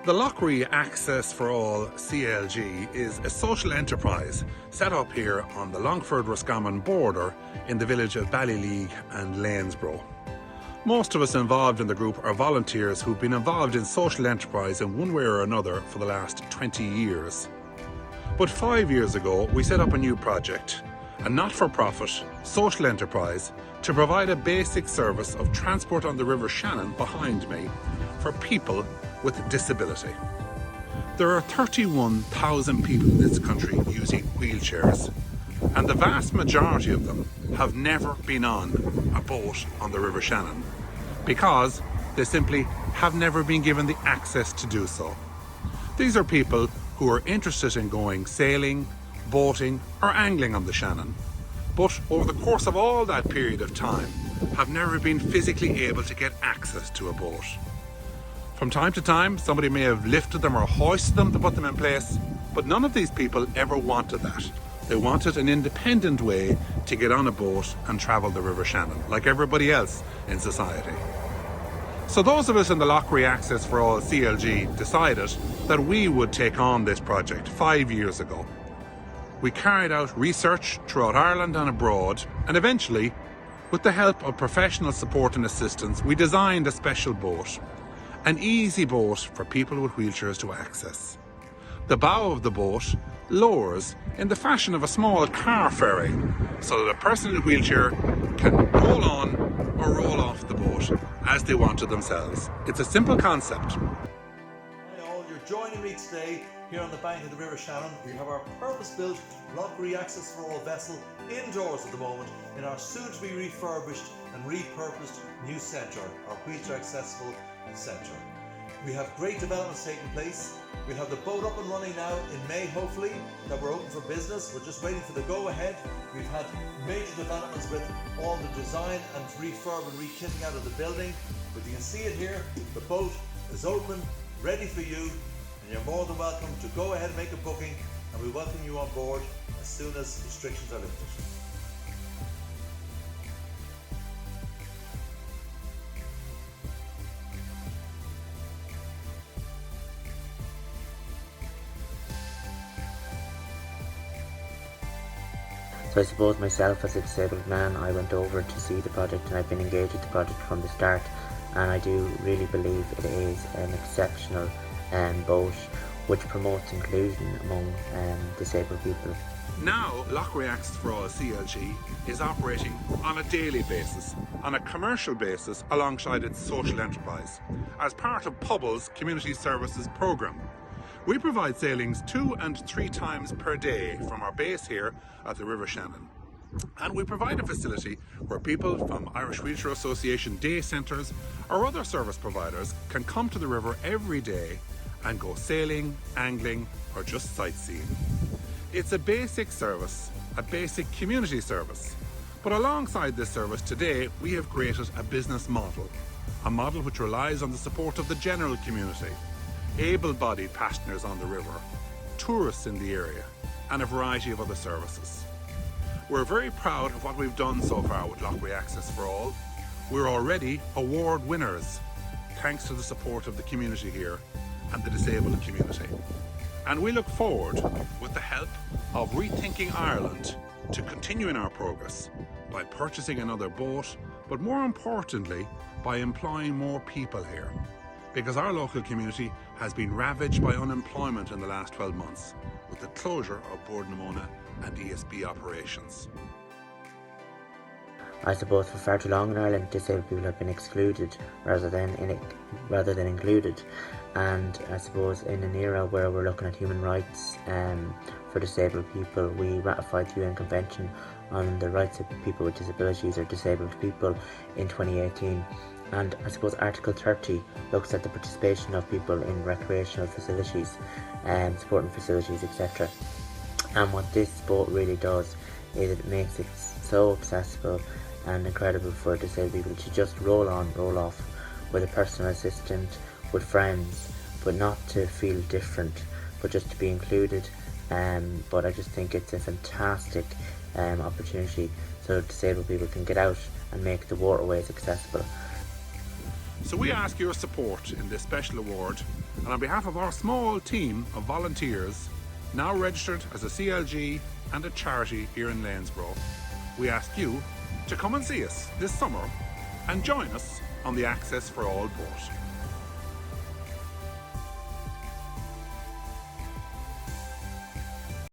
The Lough Access for All CLG is a social enterprise set up here on the Longford-Roscommon border in the village of Ballyleague and Lanesborough. Most of us involved in the group are volunteers who've been involved in social enterprise in one way or another for the last 20 years. But 5 years ago, we set up a new project, a not-for-profit social enterprise to provide a basic service of transport on the River Shannon behind me for people with disability. There are 31,000 people in this country using wheelchairs, and the vast majority of them have never been on a boat on the River Shannon because they simply have never been given the access to do so. These are people who are interested in going sailing, boating or angling on the Shannon, but over the course of all that period of time have never been physically able to get access to a boat. From time to time, somebody may have lifted them or hoisted them to put them in place, but none of these people ever wanted that. They wanted an independent way to get on a boat and travel the River Shannon, like everybody else in society. So those of us in the Lough Access for All CLG decided that we would take on this project 5 years ago. We carried out research throughout Ireland and abroad, and eventually, with the help of professional support and assistance, we designed a special boat. An easy boat for people with wheelchairs to access. The bow of the boat lowers in the fashion of a small car ferry, so that a person in a wheelchair can roll on or roll off the boat as they want to themselves. It's a simple concept. Hi all, you're joining me today here on the bank of the River Shannon. We have our purpose-built Lough Access for All vessel indoors at the moment in our soon-to-be refurbished and repurposed new centre, our wheelchair accessible centre. We have great developments taking place. We'll have the boat up and running now in May, hopefully, that we're open for business. We're just waiting for the go-ahead. We've had major developments with all the design and refurb and re-kitting out of the building. But you can see it here, the boat is open, ready for you, and you're more than welcome to go ahead and make a booking, and we welcome you on board as soon as restrictions are lifted. So I suppose myself as a disabled man, I went over to see the project and I've been engaged with the project from the start, and I do really believe it is an exceptional boat which promotes inclusion among disabled people. Now, Lough Access for All CLG is operating on a daily basis, on a commercial basis alongside its social enterprise, as part of Pubble's Community Services programme. We provide sailings 2 and 3 times per day from our base here at the River Shannon. And we provide a facility where people from Irish Wheelchair Association day centres or other service providers can come to the river every day and go sailing, angling or just sightseeing. It's a basic service, a basic community service. But alongside this service today, we have created a business model, a model which relies on the support of the general community, able-bodied passengers on the river, tourists in the area, and a variety of other services. We're very proud of what we've done so far with Lough Access for All. We're already award winners, thanks to the support of the community here and the disabled community. And we look forward, with the help of Rethinking Ireland, to continuing our progress by purchasing another boat, but more importantly, by employing more people here. Because our local community has been ravaged by unemployment in the last 12 months with the closure of Bord na Móna and ESB operations. I suppose for far too long in Ireland, disabled people have been excluded rather than included, and I suppose in an era where we're looking at human rights for disabled people, we ratified the UN Convention on the Rights of People with Disabilities or Disabled People in 2018. And I suppose Article 30 looks at the participation of people in recreational facilities, sporting facilities, etc. And what this boat really does is it makes it so accessible and incredible for disabled people to just roll on, roll off with a personal assistant, with friends, but not to feel different, but just to be included. But I just think it's a fantastic opportunity so disabled people can get out and make the waterways accessible. So we ask your support in this special award, and on behalf of our small team of volunteers, now registered as a CLG and a charity here in Lanesborough, we ask you to come and see us this summer and join us on the Access for All boat.